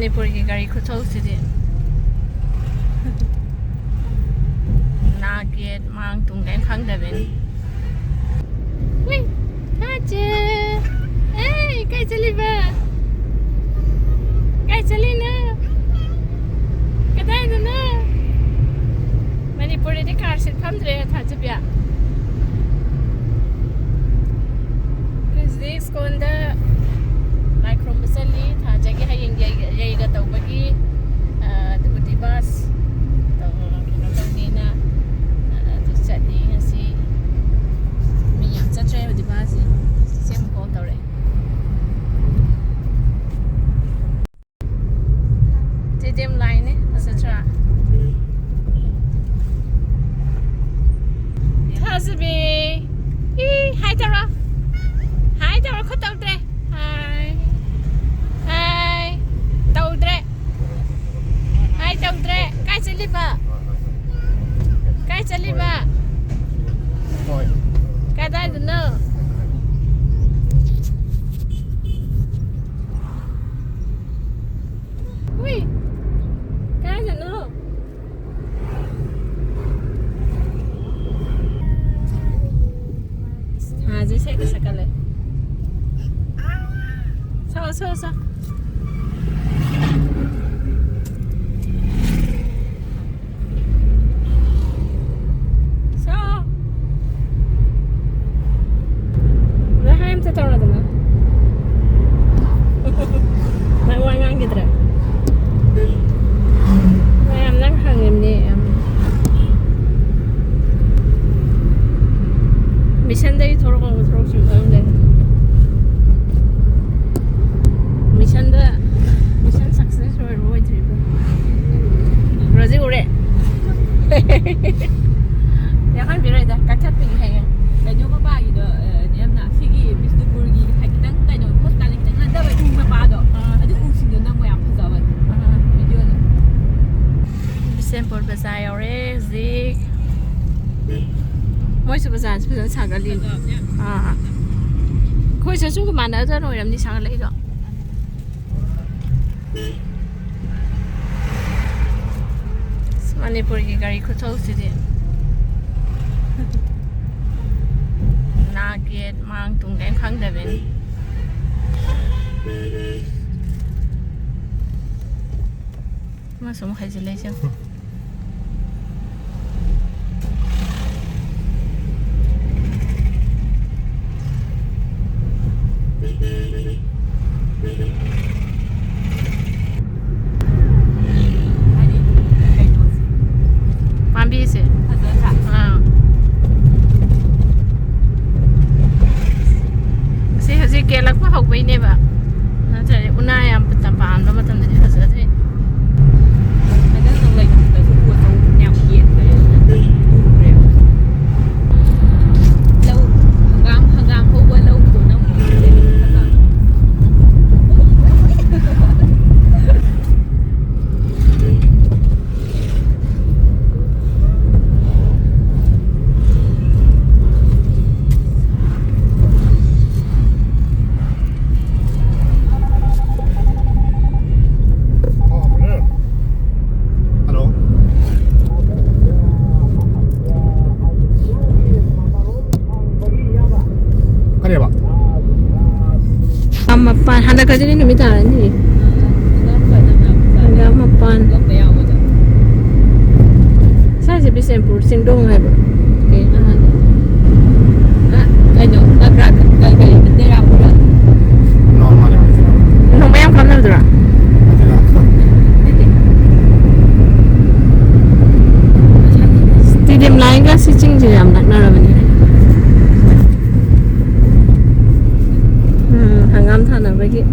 ꯃꯅꯤꯄꯨꯔꯒꯤ ꯒꯥꯔꯤ ꯈꯨꯊꯧꯁꯤꯗꯤ ꯅꯥꯒꯦꯠ ꯃꯥꯡ ꯇꯨꯡ ꯀꯩꯝ ꯈꯪꯗꯕꯅꯤ. ꯎꯏ ꯊꯥꯖꯦ ꯑꯦ ꯀꯥꯏ ꯆꯠꯂꯤꯕ ꯀꯥꯏ ꯆꯠꯂꯤꯅꯣ ꯀꯗꯥꯏꯗꯅꯣ ꯃꯅꯤꯄꯨꯔꯗꯗꯤ ꯀꯥꯔ ꯁꯤꯠ ꯐꯝꯗ꯭ꯔꯦ ꯊꯥꯖꯕꯤꯌꯥ. ꯍꯧꯖꯤꯛ ꯁ꯭ꯀꯣꯟꯗ ꯂꯥꯏ ꯈꯨꯔꯨꯝꯕ ꯆꯠꯂꯤ. ꯊꯥꯖꯒꯤ ꯍꯌꯦꯡ ꯌꯩꯒ ꯇꯧꯕꯒꯤ ꯑꯗꯨꯕꯨꯗꯤ ꯕꯥꯁ ꯀꯩꯅꯣ ꯇꯧꯅꯤꯅ ꯑꯗꯨ ꯆꯠꯂꯤ ꯉꯁꯤ. ꯃꯤ ꯌꯥꯝ ꯆꯠꯇ꯭ꯔꯦ ꯍꯧꯖꯤꯛ ꯕꯥꯁꯁꯤ. ꯆꯦꯆꯦ ꯑꯃꯨꯛ ꯀꯣꯜ ꯇꯧꯔꯛꯑꯦ. ꯆꯦꯆꯦ ꯂꯥꯏꯅꯦ ꯐꯖꯗ꯭ꯔꯥ ꯊꯥꯖꯕꯤ. ꯏ ꯍꯥꯏ ꯇꯧꯔꯣ ꯍꯥꯏ ꯇꯧꯔꯣ ꯈꯨꯠ ꯇꯧꯗ꯭ꯔꯦ. ꯍꯥꯏ ꯍꯥꯏ ꯇꯧꯗ꯭ರೆ ꯍꯥꯏ ꯇꯧꯗ꯭ರೆ. ꯀꯥꯏ ꯆꯠꯂꯤꯕ ꯀꯥꯏ ꯆꯠꯂꯤꯕ ꯀꯗꯥꯏꯗꯅꯣ ꯎꯏ ꯀꯗꯥꯏꯗꯅꯣ ꯊꯥꯁꯦ ꯁꯦꯠꯀ ꯁꯛꯀꯠꯂꯦ. 서 왜 하얀 때 떨어지나? 나 왕한 게더라. 왜 암랑 항임니? 미션들이 돌아가고 들어오시면 되는데. 미션 सक्सेसफुल ꯑꯣꯏꯗ꯭ꯔꯤꯕ. ꯔꯣꯖꯤ ꯎꯔꯦ. ꯌꯥꯍꯟꯕꯤꯔꯣꯏꯗ ꯀꯛꯊꯠꯄꯒꯤ ꯍꯌꯦꯡ. ꯀꯩꯅꯣ ꯃꯄꯥꯒꯤꯗꯣ ꯌꯥꯝꯅ ꯁꯤꯒꯤ ꯕꯤꯁꯅꯨꯄꯨꯔꯒꯤ ꯈꯤꯇꯪ ꯀꯩꯅꯣ ꯍꯣꯁꯄꯤꯇꯥꯜ ꯈꯤꯇꯪ ꯍꯟꯊꯕ ꯎ ꯃꯄꯥꯗꯣ ꯑꯗꯨ ꯎꯁꯤꯡꯗꯣ ꯅꯝꯕ ꯌꯥꯝ ꯐꯖꯕꯅꯦ ꯚꯤꯗꯤꯑꯣꯗꯣ. ꯕꯤꯁꯦꯝꯄꯨꯔ ꯕꯖꯥꯔ ꯌꯧꯔꯦ ꯍꯧꯖꯤꯛ. ꯃꯣꯏꯁꯨ ꯕꯖꯥꯔꯁꯤ ꯐꯖꯅ ꯁꯥꯒꯠꯂꯤ. ꯑꯩꯈꯣꯏꯁꯨ ꯁꯨꯝ ꯃꯥꯟꯅꯗꯅ ꯑꯣꯏꯔꯝꯅꯤ ꯁꯥꯒꯠꯂꯛꯏꯗꯣ. ꯃꯅꯤꯄꯨꯔꯒꯤ ꯒꯥꯔꯤ ꯈꯨꯊꯧꯁꯤꯗꯤ ꯅꯥꯒꯦꯠ ꯃꯥꯡ ꯇꯨꯡ ꯀꯩꯝ ꯈꯪꯗꯕꯅꯤ. ꯑꯃꯁꯨ ꯑꯃꯨꯛ ꯍꯩꯖꯤꯜꯂꯛꯏꯁꯦ. ꯄꯥꯝꯕꯤꯁꯦ ꯁꯤ ꯍꯧꯖꯤꯛ ꯀꯦꯜꯂꯛꯄ ꯍꯧꯕꯩꯅꯦꯕ. ꯅꯠꯇ꯭ꯔꯗꯤ ꯎꯅꯥ ꯌꯥꯝ ꯄꯥꯟꯕ ꯃꯇꯝꯗꯗꯤ ꯐꯖꯗꯣꯏꯅꯤ. Mapan, handa kerja ni minta ni. Handa mapan. Saya je Bisempur, Sindong hai bro. Okay. Kayaknya nagrak kayak bendera pula. Nung bayang kamera dura. Stadium lain kan si Cing je am nak nara bani. Hangam thana bagi.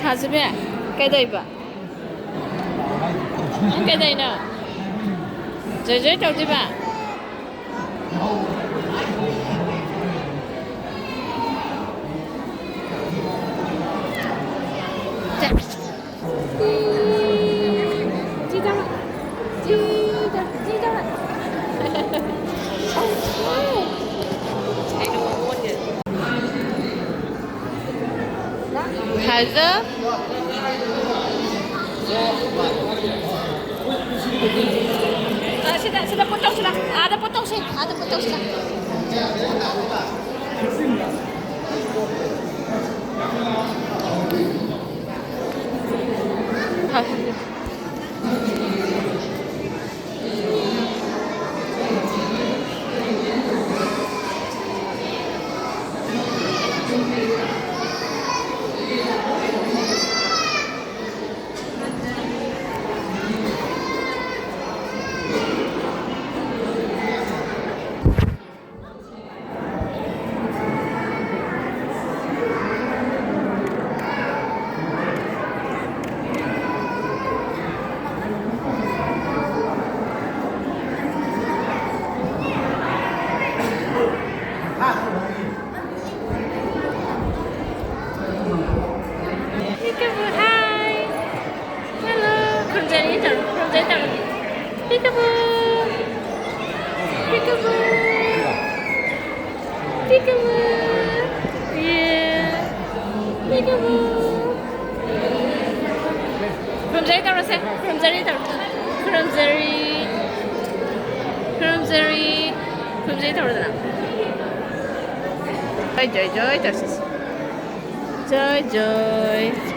하즈베 깨다이바 깨다이나 저저 저지바 자 찌다라 찌다라 하즈 sudah potong sudah ada potong sih Peekaboo, hi. Hello. From Peekaboo. Peekaboo. Peekaboo. Yeah. Peekaboo. From Zeri taruh saya. From Zeri. From Zeri taruh dah. Joy taruh. Joy.